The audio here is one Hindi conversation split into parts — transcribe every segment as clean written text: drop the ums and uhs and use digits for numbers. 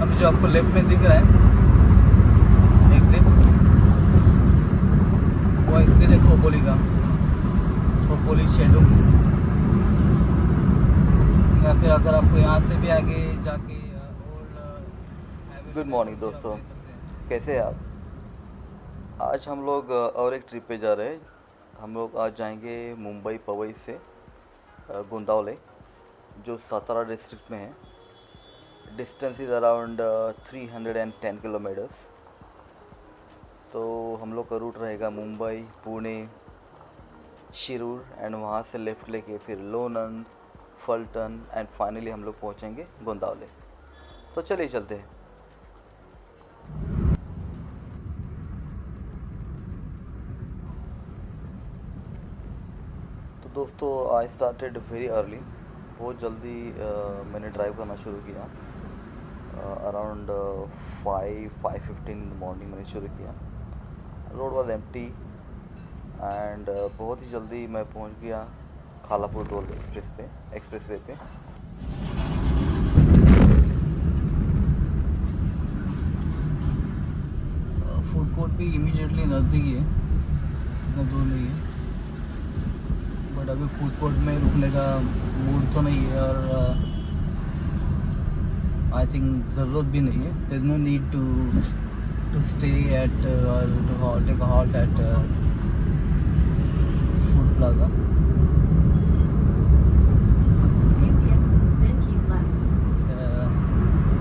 अभी जो आपको लेफ्ट में दिख रहा है एग्जिट, वो एग्जिट है खोपोली का, खोपोली शेडो। या फिर अगर आपको यहाँ से भी आगे जाके ओल्ड गुड मॉर्निंग दोस्तों, कैसे हैं आप। आज हम लोग और एक ट्रिप पे जा रहे हैं। हम लोग आज जाएंगे मुंबई पवई से गोंदावले, जो सातारा डिस्ट्रिक्ट में है। Distance is around 310 kilometres. तो हम लोग का रूट रहेगा मुंबई, पुणे, शिरूर एंड वहाँ से लेफ़्ट लेके फिर लोनंद, फलटन एंड फाइनली हम लोग पहुँचेंगे गोंदावले। तो चलिए चलते हैं। तो दोस्तों, आई स्टार्टेड वेरी अर्ली। बहुत जल्दी मैंने ड्राइव करना शुरू किया। अराउंड 5:15 इन द मॉर्निंग मैंने शुरू किया। रोड वॉज एम्प्टी एंड बहुत ही जल्दी मैं पहुंच गया खालापुर टोल एक्सप्रेसवे पे। फूड कोर्ट भी इमीडिएटली नज़दीक ही है, इतना दूर नहीं है। बट अभी फूड कोर्ट में रुकने का मूड तो नहीं है, और आई थिंक ज़रूरत भी नहीं है। There is no need to stay at और to take a halt at food plaza.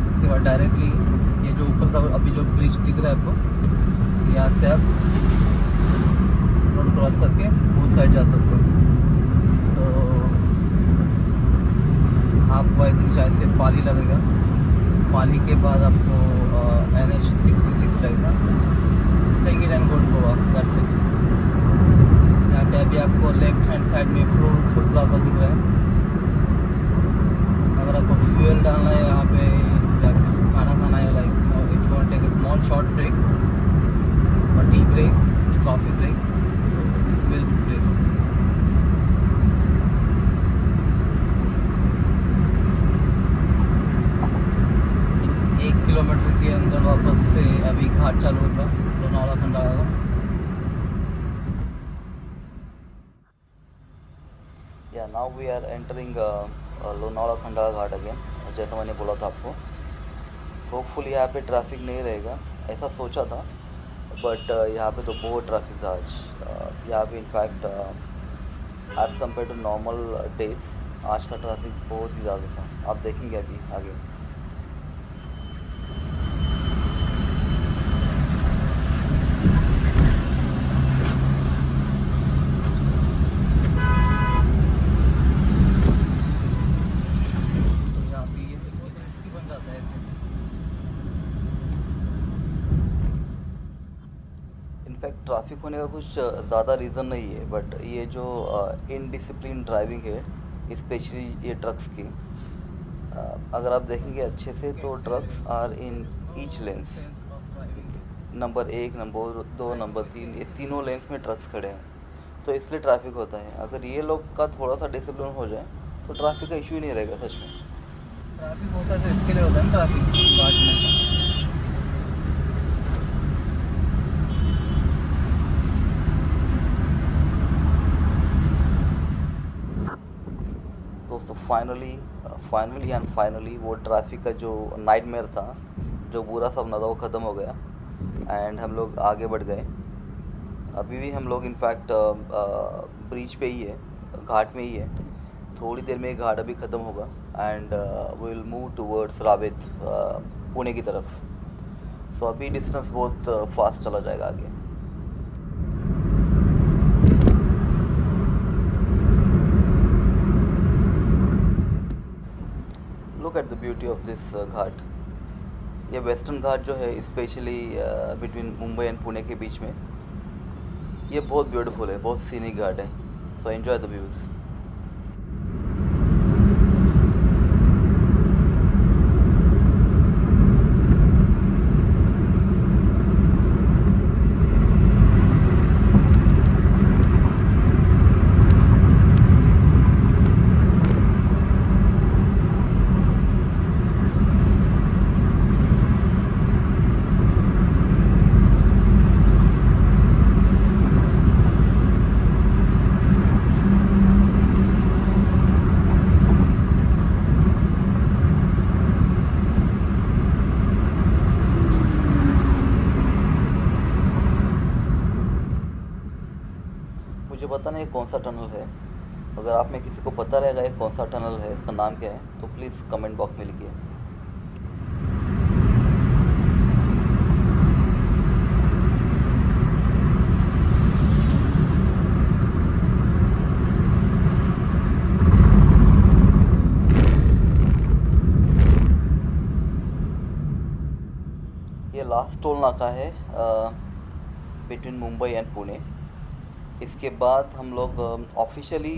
उसके बाद डायरेक्टली ये जो ऊपर का अभी जो ब्रिज दिख रहा है आपको, यहाँ से आप रोड क्रॉस करके उस साइड जा सकते हो। तो आपको आई थिंक शायद से पाली लगेगा। पाली के बाद आपको NH-66 लगेगा। Take it and go to Goa. यहाँ पे अभी आपको लेफ्ट हैंड साइड में फूड प्लाजा दिख रहा है। अगर आपको फ्यूल डालना है यहाँ पे या फिर खाना खाना है, like if you want take a small short break और टी ब्रेक, कॉफ़ी ब्रेक, तो this will good place. 1 kilometre के अंदर वापस से अभी घाट चालू होगा, लोनावाला खंडाला का। या now we are entering Lonavala Khandala ghat again. जैसा मैंने बोला था आपको, होपफुली यहाँ पे ट्रैफिक नहीं रहेगा, ऐसा सोचा था। बट यहाँ पे तो बहुत ट्रैफिक था आज। यहाँ पे in fact as compare to normal days आज का ट्रैफिक बहुत ही ज़्यादा था। आप देखेंगे अभी आगे। तो यहाँ पे ये बहुत रिस्की बन जाता है। इनफैक्ट ट्रैफिक होने का कुछ ज़्यादा रीज़न नहीं है, बट ये जो इनडिसिप्लिन ड्राइविंग है, स्पेशली ये ट्रक्स की। अगर आप देखेंगे अच्छे से तो trucks are in each lanes. Number 1, number 2, number 3, ये तीनों लेंस में ट्रक्स खड़े हैं, तो इसलिए ट्रैफिक होता है। अगर ये लोग का थोड़ा सा डिसिप्लिन हो जाए तो ट्रैफिक का इशू ही नहीं रहेगा सच में। ट्रैफिक होता है तो इसके लिए होता है ना, ट्रैफिक घाट में। दोस्तों, फाइनली वो ट्रैफिक का जो नाइटमेयर था, जो बुरा सपना था, वो ख़त्म हो गया एंड हम लोग आगे बढ़ गए। अभी भी हम लोग इनफैक्ट ब्रिज पे ही है, घाट में ही है। थोड़ी देर में ये घाट अभी ख़त्म होगा and we will move towards Ravet, Pune की तरफ। सो अभी डिस्टेंस बहुत फास्ट चला जाएगा आगे। Look at the beauty of this ghat. ये वेस्टर्न घाट जो है, specially between Mumbai and Pune के बीच में, ये बहुत ब्यूटीफुल है, बहुत सीनिक घाट है। So enjoy the views. मुझे पता नहीं कौन सा टनल है। अगर आप में किसी को पता रहेगा ये कौन सा टनल है, इसका नाम क्या है, तो प्लीज़ कमेंट बॉक्स में लिखिए। ये लास्ट टोल नाका है बिटवीन मुंबई एंड पुणे। इसके बाद हम लोग ऑफिशियली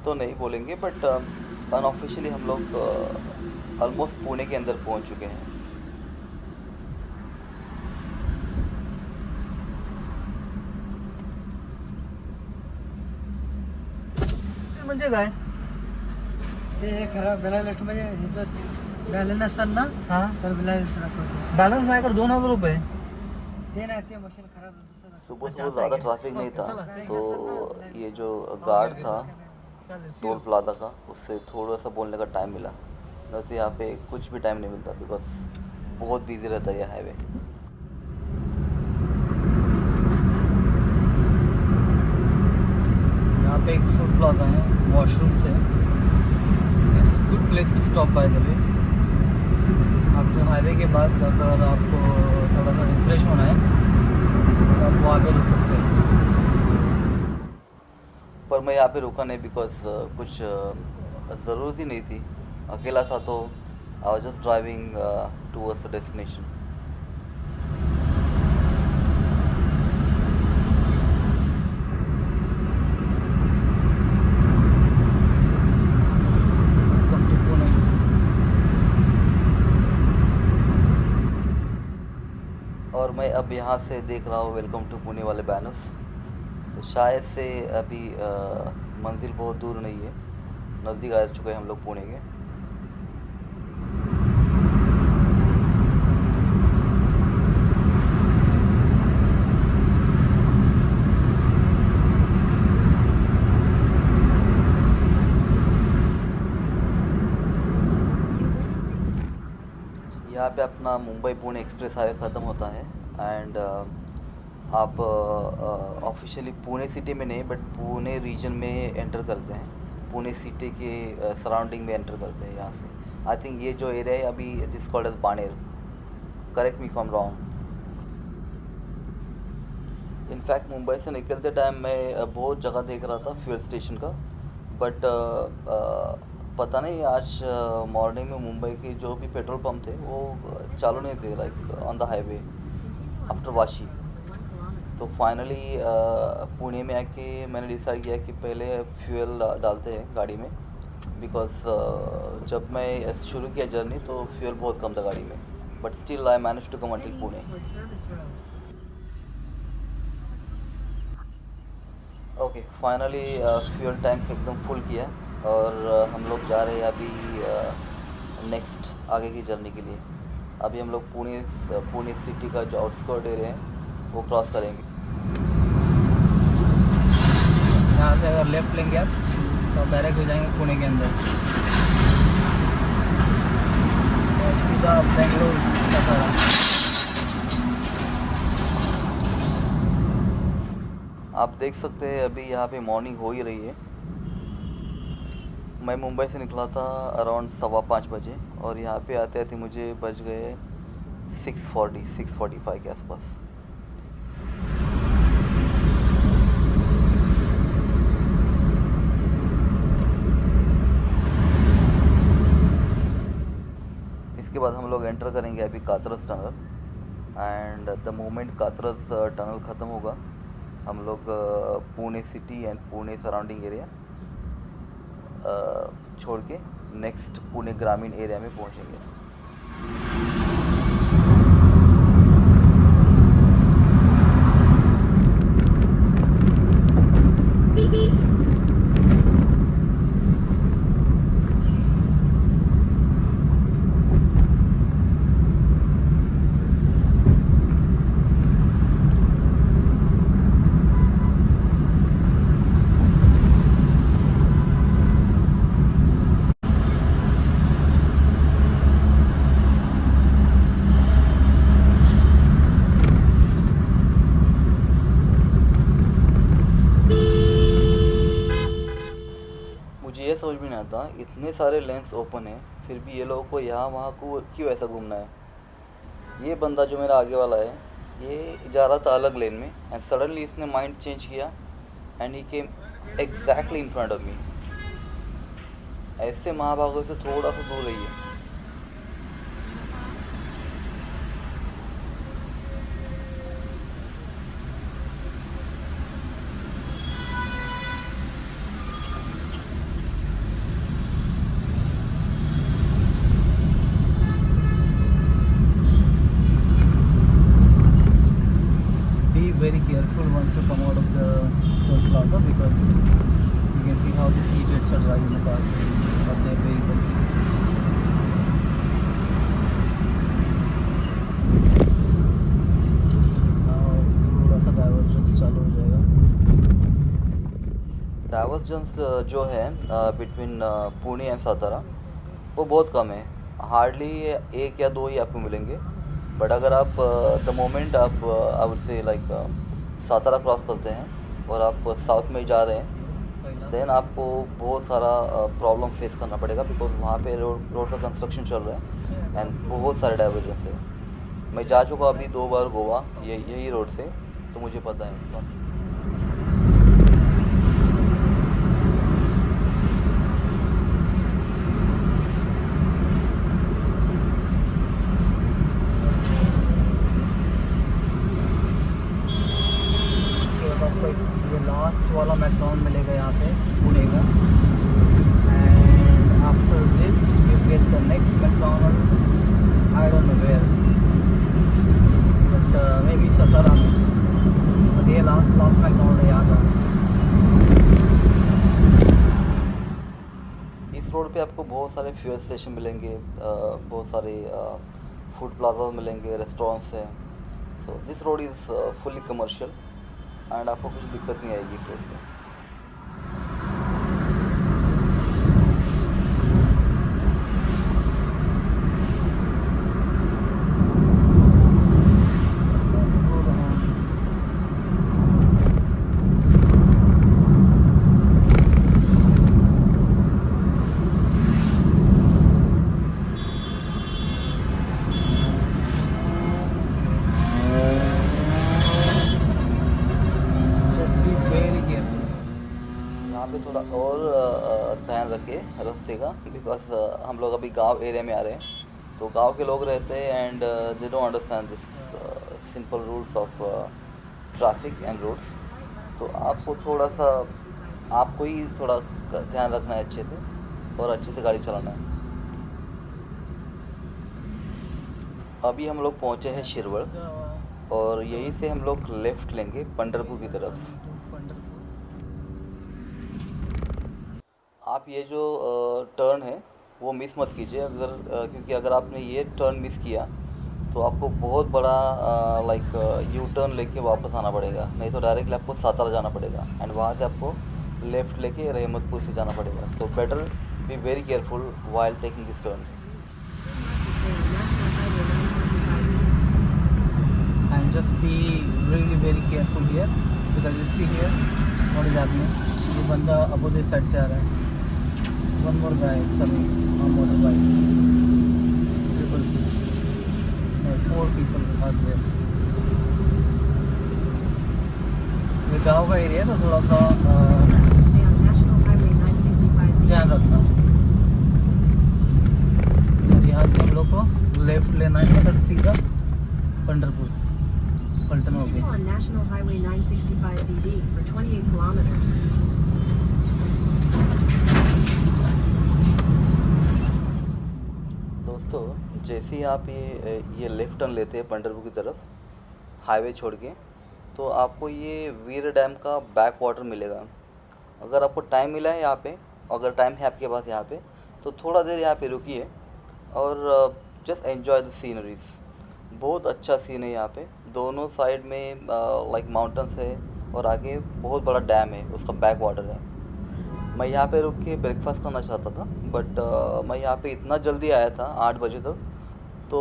तो नहीं बोलेंगे बट अनऑफिशियली हम लोग ऑलमोस्ट पुणे के अंदर पहुंच चुके हैं। म्हणजे काय ते खराब बॅलन्स म्हणजे ह्याचं बॅलन्स असताना हा तर बॅलन्स राखतो बॅलन्स माझ्याकडे 2000 रुपये ते ना ते मशीन खराब झालं तसं सुबह सुबह ज़्यादा ट्रैफिक नहीं था, तो ये जो गार्ड था टोल प्लाजा का, उससे थोड़ा सा बोलने का टाइम मिला। नहीं तो यहाँ पे कुछ भी टाइम नहीं मिलता बिकॉज बहुत बिजी रहता है ये हाईवे। यहाँ पे एक फूड प्लाजा है, वॉशरूम से good place to stop by the way. आपको हाईवे के बाद अगर आपको थोड़ा सा रिफ्रेश होना है तो आप वहाँ पे रुक सकते हैं। पर मैं यहाँ पे रुका नहीं बिकॉज कुछ ज़रूरत ही नहीं थी। अकेला था तो I was just driving towards the destination. Welcome to Pune। और मैं अब यहाँ से देख रहा हूँ वेलकम टू पुणे वाले बैनर्स। तो शायद से अभी मंजिल बहुत दूर नहीं है, नज़दीक आ चुके हैं हम लोग पुणे के। यहाँ पे अपना मुंबई पुणे एक्सप्रेस हाईवे ख़त्म होता है एंड आप ऑफिशियली पुणे सिटी में नहीं बट पुणे रीजन में एंटर करते हैं। पुणे सिटी के सराउंडिंग में एंटर करते हैं यहाँ से। आई थिंक ये जो एरिया है अभी this called as Baner, correct me if I am wrong. In fact Mumbai से निकलते टाइम मैं बहुत जगह देख रहा था फ्यूल स्टेशन का, बट पता नहीं आज मॉर्निंग में मुंबई के जो भी पेट्रोल पंप थे वो चालू नहीं थे, like on the highway after Vashi. तो फाइनली पुणे में आके मैंने डिसाइड किया कि पहले फ्यूल डालते हैं गाड़ी में, बिकॉज जब मैं शुरू किया जर्नी तो फ्यूल बहुत कम था गाड़ी में, but still I manage to come until Pune. Okay, finally fuel tank एकदम फुल किया और हम लोग जा रहे हैं अभी नेक्स्ट आगे की जर्नी के लिए। अभी हम लोग पुणे सिटी का जो आउटस्कर्ट एरिया है वो क्रॉस करेंगे। यहाँ से अगर लेफ्ट लेंगे आप तो आप डायरेक्ट हो जाएंगे पुणे के अंदर और सीधा बेंगलोर का। आप देख सकते हैं अभी यहाँ पे मॉर्निंग हो ही रही है। मैं मुंबई से निकला था अराउंड 5:15 बजे और यहाँ पे आते आते मुझे बज गए 6:45 के आसपास। इसके बाद हम लोग एंटर करेंगे अभी Katraj tunnel and the moment Katraj tunnel ख़त्म होगा हम लोग Pune city and Pune surrounding area छोड़ के नेक्स्ट पुणे ग्रामीण एरिया में पहुंचेंगे। इतने सारे लेन्स ओपन हैं, फिर भी ये लोगों को यहाँ वहाँ को क्यों ऐसा घूमना है। ये बंदा जो मेरा आगे वाला है, ये जा रहा था अलग लेन में, एंड सडनली इसने माइंड चेंज किया and he came exactly in front of me. ऐसे महाभागों से थोड़ा सा दूर रहिए। Be very careful once you come out of the toll plaza because you can see how the idiots are driving the cars or their vehicles. Now थोड़ा सा डाइवर्जेंस चालू हो जाएगा। डाइवर्जेंस जो है बिटवीन पुणे एंड सातारा वो बहुत कम है, हार्डली 1 या 2 ही आपको मिलेंगे। बट अगर आप द मोमेंट आप आई वुड से लाइक सातारा क्रॉस करते हैं और आप साउथ में जा रहे हैं, देन आपको बहुत सारा प्रॉब्लम फेस करना पड़ेगा, बिकॉज वहाँ पे रोड का कंस्ट्रक्शन चल रहा है एंड बहुत सारे डाइवर्जेंस है। मैं जा चुका अभी 2 बार गोवा यही रोड से, तो मुझे पता है। ये लास्ट वाला मैकडॉनल्ड मिलेगा यहाँ पे पुणे का, and after this you get the next McDonald, I don't know where, but maybe Satara में, बट ये लास्ट मैकडॉनल्ड है यहाँ का। इस रोड पे आपको बहुत सारे फ्यूल स्टेशन मिलेंगे, बहुत सारे फूड प्लाजा मिलेंगे, रेस्टोरेंट्स हैं। So this road is fully commercial and आपको कुछ दिक्कत नहीं आएगी इस रोड पे। यहाँ पे थोड़ा और ध्यान रखें रास्ते का, बिकॉज हम लोग अभी गांव एरिया में आ रहे हैं, तो गांव के लोग रहते हैं and they don't understand this simple rules of traffic and roads. तो आपको थोड़ा सा आपको ही थोड़ा ध्यान रखना है अच्छे से और अच्छे से गाड़ी चलाना है। अभी हम लोग पहुँचे हैं शिरवड़ और यहीं से हम लोग लेफ़्ट लेंगे पंढरपुर की तरफ। आप ये जो टर्न है वो मिस मत कीजिए, अगर क्योंकि अगर आपने ये टर्न मिस किया तो आपको बहुत बड़ा लाइक यू टर्न लेके वापस आना पड़ेगा, नहीं तो डायरेक्टली आपको सातारा जाना पड़ेगा एंड वहाँ से आपको लेफ़्ट लेके रहमतपुर से जाना पड़ेगा। So better be very careful while taking this turn. And just be really very careful here because you see here what is happening. ये बंदा अपोजिट साइड से आ रहा है। One more guy is coming on motorbike. People, no, 4 people are there. ये गाँव का एरिया है तो थोड़ा सा ध्यान रखना। और यहाँ से हम लोग को लेफ्ट लेना है मतलब सीधा पंढरपुर पलटन हो गया। On National Highway 965 DD for 28 kilometers. दोस्तों जैसे ही आप ये लेफ़्ट टर्न लेते हैं पंढरपुर की तरफ हाईवे छोड़ के, तो आपको ये वीर डैम का बैक वाटर मिलेगा। अगर आपको टाइम मिला है यहाँ पे, अगर टाइम है आपके पास यहाँ पे, तो थोड़ा देर यहाँ पे रुकिए और जस्ट एन्जॉय द सीनरीज। बहुत अच्छा सीन है यहाँ पे, दोनों साइड में लाइक माउंटेन्स है और आगे बहुत बड़ा डैम है, उसका बैक वाटर है। मैं यहाँ पे रुक के ब्रेकफास्ट करना चाहता था, बट मैं यहाँ पे इतना जल्दी आया था 8 बजे तक, तो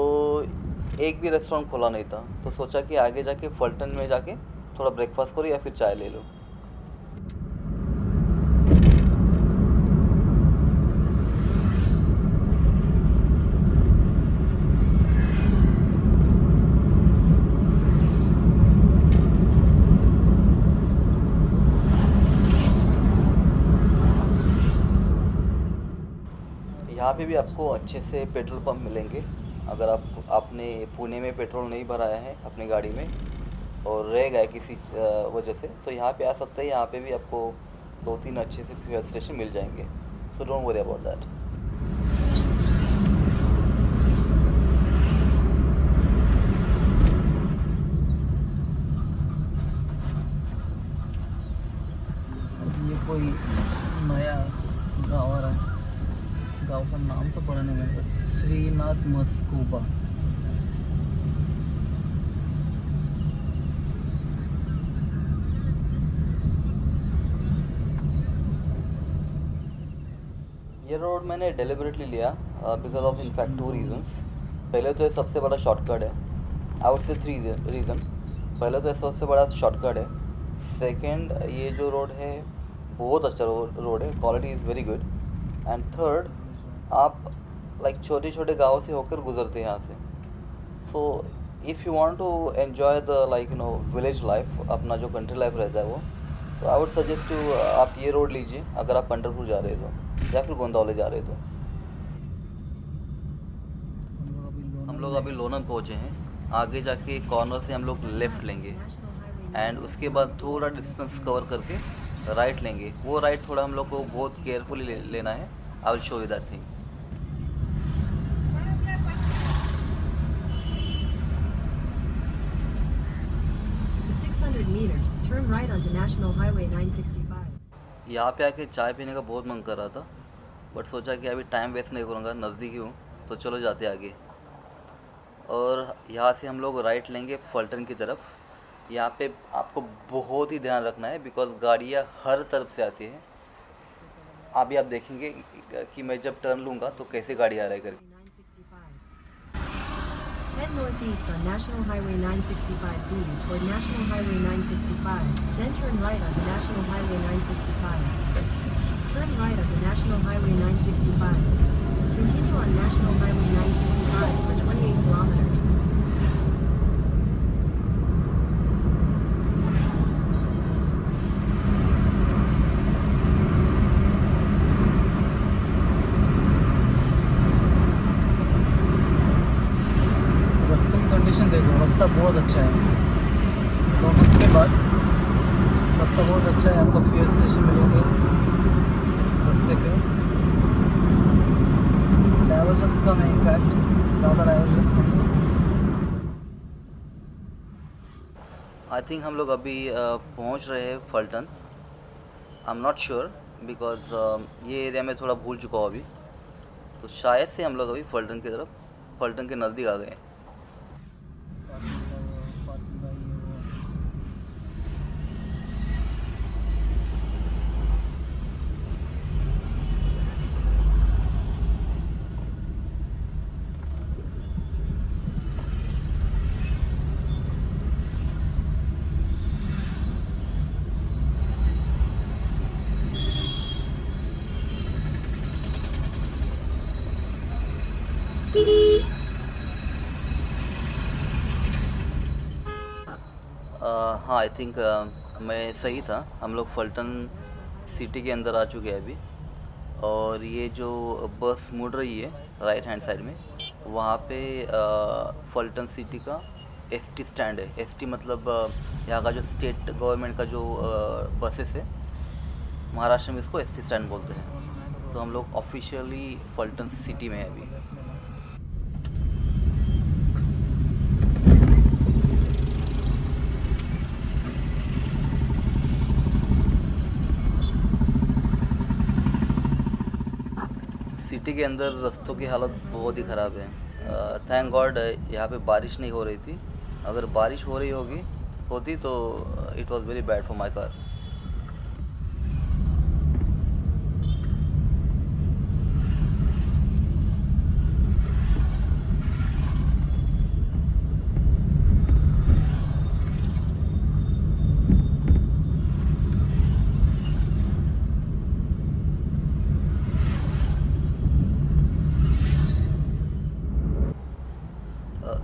एक भी रेस्टोरेंट खुला नहीं था, तो सोचा कि आगे जाके फल्टन में जाके थोड़ा ब्रेकफास्ट करो या फिर चाय ले लो। यहाँ पे भी आपको अच्छे से पेट्रोल पंप मिलेंगे। अगर आपने पुणे में पेट्रोल नहीं भराया है अपनी गाड़ी में और रह गया किसी वजह से, तो यहाँ पे आ सकते हैं। यहाँ पे भी आपको 2-3 अच्छे से फ्यूल स्टेशन मिल जाएंगे, so don't worry about that. ये कोई नया गाँव आ रहा है, गाँव का नाम तो पता नहीं मेरे को, श्रीनाथ मस्कूबा। ये रोड मैंने डेलिबरेटली लिया बिकॉज ऑफ इनफैक्ट 2 रीजंस। पहले तो ये सबसे बड़ा शॉर्टकट है, आई वुड से 3 रीज़न। पहले तो ये सबसे बड़ा शॉर्टकट है। सेकंड, ये जो रोड है बहुत अच्छा रोड है, quality is very good. And third, आप लाइक छोटे छोटे गाँव से होकर गुजरते हैं यहाँ से। So if you want to enjoy the like village life, अपना जो कंट्री लाइफ रहता है वो, तो आई वुड सजेस्ट टू आप ये रोड लीजिए अगर आप पंढरपुर जा रहे हो तो, या फिर गोंदावले जा रहे हो तो। हम लोग अभी लोनन पहुँचे हैं। आगे जाके कॉर्नर से हम लोग लेफ़्ट लेंगे एंड उसके बाद थोड़ा डिस्टेंस कवर करके राइट लेंगे। वो राइट थोड़ा हम लोग को बहुत केयरफुली लेना है। I will show you that thing. 600 meters, turn right onto National Highway 965. यहाँ पे आके चाय पीने का बहुत मन कर रहा था, बट सोचा कि अभी टाइम वेस्ट नहीं करूँगा, नज़दीक ही हूँ तो चलो जाते आगे। और यहाँ से हम लोग राइट लेंगे फल्टन की तरफ। यहाँ पे आपको बहुत ही ध्यान रखना है बिकॉज गाड़ियाँ हर तरफ से आती हैं। अभी आप देखेंगे कि मैं जब टर्न लूँगा तो कैसे गाड़ी आ रहा है करके। 965. Head northeast on National Highway 965D toward National Highway 965, then turn right onto National Highway 965. Turn right onto National Highway 965. Continue on National Highway 965 for 28 kilometers. रास्ते की कंडीशन देखो, रास्ता बहुत अच्छा है। लोनन के बाद रास्ता बहुत अच्छा है, आपको फ्यूल स्टेशन मिलेंगे रास्ते पे। डाइवर्जन्स कम है, इनफैक्ट ज़्यादा डाइवर्जन्स नहीं है। आई थिंक हम लोग अभी पहुंच रहे हैं Phaltan. I am not sure because ये एरिया में थोड़ा भूल चुका हूँ अभी, तो शायद से हम लोग अभी फल्टन की तरफ, फल्टन के नज़दीक आ गए हैं। हाँ, आई थिंक मैं सही था। हम लोग फल्टन सिटी के अंदर आ चुके हैं अभी। और ये जो बस मुड़ रही है राइट हैंड साइड में, वहाँ पे फल्टन सिटी का एसटी स्टैंड है। एसटी मतलब यहाँ का जो स्टेट गवर्नमेंट का जो बसेस है, महाराष्ट्र में इसको एसटी स्टैंड बोलते हैं। तो हम लोग ऑफिशियली फल्टन सिटी में है अभी। सिटी के अंदर रास्तों की हालत बहुत ही ख़राब है। थैंक गॉड यहाँ पे बारिश नहीं हो रही थी। अगर बारिश हो रही होती तो it was very bad for my car.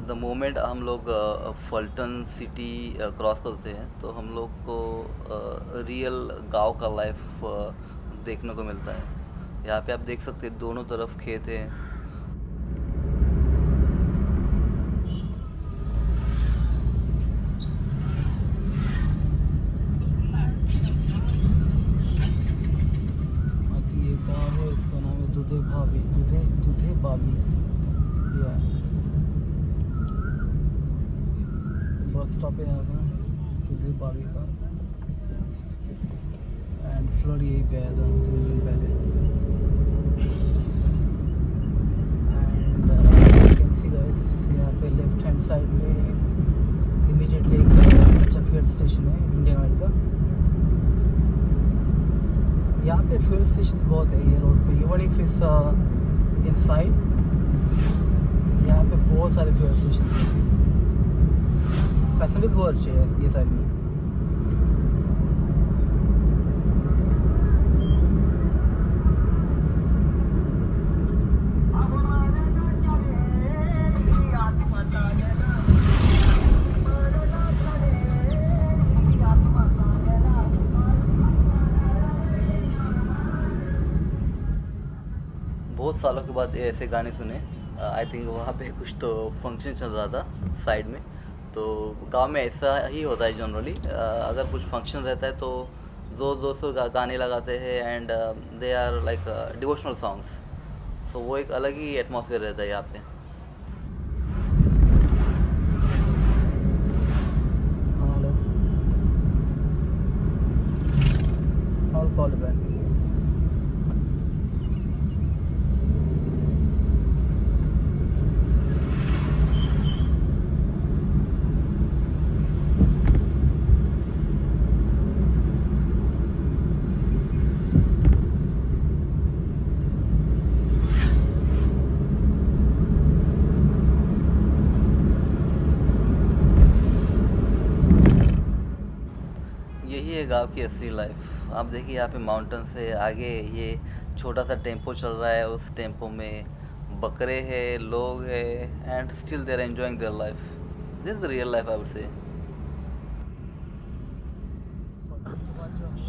The moment हम लोग फल्टन सिटी क्रॉस करते हैं तो हम लोग को रियल गांव का लाइफ देखने को मिलता है। यहाँ पे आप देख सकते हैं दोनों तरफ खेत है। बाकी ये गाँव है, इसका नाम है दुधे भाभी, दुधे बावी। या बस स्टॉप है यहाँ का, दुधे बावी का। एंड फ्लड यही पे आया था 3 दिन पहले। And you can see guys, यहाँ पे लेफ्ट हैंड साइड में इमीडिएटली एक अच्छा फ्यूल स्टेशन है इंडियन ऑयल का। यहाँ पे फ्यूल स्टेशन बहुत है ये रोड पे, इवन इफ इट्स इनसाइड, यहाँ पे बहुत सारे फ्यूल स्टेशन हैं। फैसिलिटी बहुत अच्छी है ये साइड में। बहुत सालों के बाद ऐसे गाने सुने। आई थिंक वहाँ पे कुछ तो फंक्शन चल रहा था साइड में। तो गांव में ऐसा ही होता है जनरली, अगर कुछ फंक्शन रहता है तो ज़ोर ज़ोर से गाने लगाते हैं and they are like devotional songs. तो वो एक अलग ही एटमॉस्फेयर रहता है यहाँ पे। Hello, I'll call you back. यही है गांव की असली लाइफ। आप देखिए यहाँ पे माउंटेन से आगे ये छोटा सा टेम्पो चल रहा है, उस टेम्पो में बकरे हैं, लोग हैं and still they are enjoying their life. This is the real life I would say.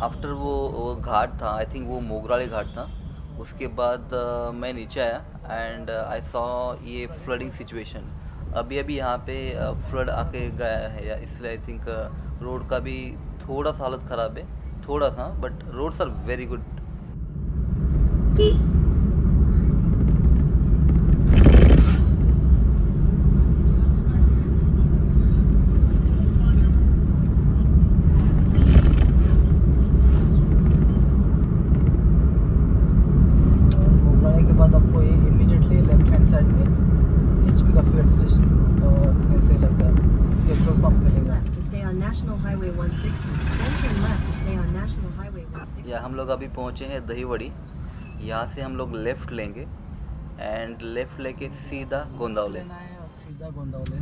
After वो घाट था, आई थिंक वो मोगराली घाट था, उसके बाद मैं नीचे आया एंड आई सॉ ये फ्लडिंग सिचुएशन। अभी अभी यहाँ पे फ्लड आके गया है, या इसलिए आई थिंक रोड का भी थोड़ा सा हालत ख़राब है, थोड़ा सा, but roads are very good. मोगराई के बाद आपको ये इमीडिएटली लेफ्ट हैंड साइड में HP का फ्यूल स्टेशन और कैसे लगा पेट्रोल पंप मिलेगा। Left to stay on National Highway 160. Then turn left to stay on National Highway 160. या हम लोग अभी पहुँचे हैं दहीवड़ी। यहाँ से हम लोग लेफ़्ट लेंगे एंड लेफ़्ट लेके सीधा गोंदावले। लेना है और सीधा Gondavale.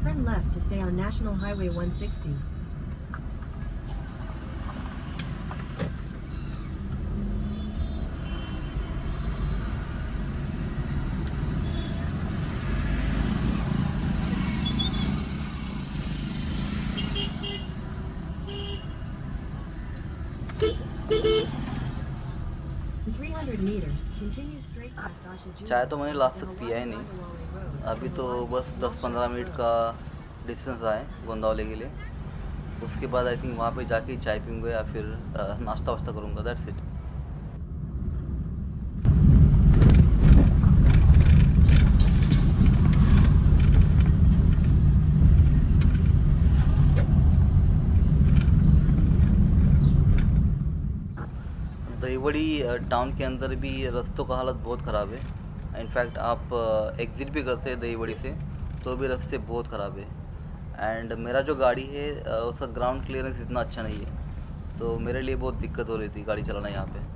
Turn left to stay on National Highway 160. In 300 meters, continue straight past Asha चाय तो मैंने लास्ट तक पिया ही नहीं, अभी तो बस 10-15 मिनट का डिस्टेंस आए गोंदावले के लिए। उसके बाद आई थिंक वहाँ पे जाके चाय पीऊँगा या फिर नाश्ता वाश्ता करूँगा, दैट्स इट। दहीवड़ी टाउन के अंदर भी रास्तों का हालत बहुत ख़राब है। इनफैक्ट आप एग्ज़िट भी करते हैं दहीवड़ी से तो भी रास्ते बहुत ख़राब है। एंड मेरा जो गाड़ी है उसका ग्राउंड क्लियरेंस इतना अच्छा नहीं है, तो मेरे लिए बहुत दिक्कत हो रही थी गाड़ी चलाना यहाँ पे।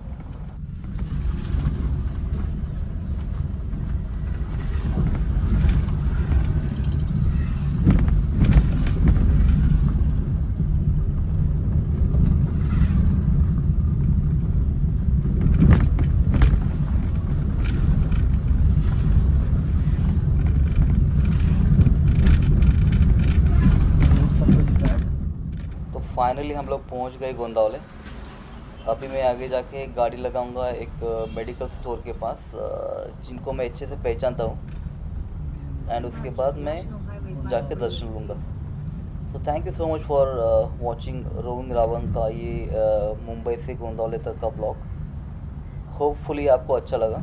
फाइनली हम लोग पहुंच गए गोंदावले अभी मैं आगे जाके एक गाड़ी लगाऊंगा एक मेडिकल स्टोर के पास जिनको मैं अच्छे से पहचानता हूँ एंड उसके बाद मैं जाके दर्शन लूँगा। तो thank you so much for watching roving Ravan का ये मुंबई से गोंदावले तक का ब्लॉग। होपफुली आपको अच्छा लगा।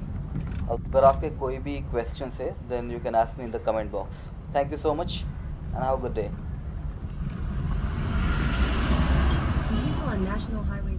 अगर आपके कोई भी क्वेश्चंस है then you can ask me in the comment box. Thank you so much and have a good day. Continue on National Highway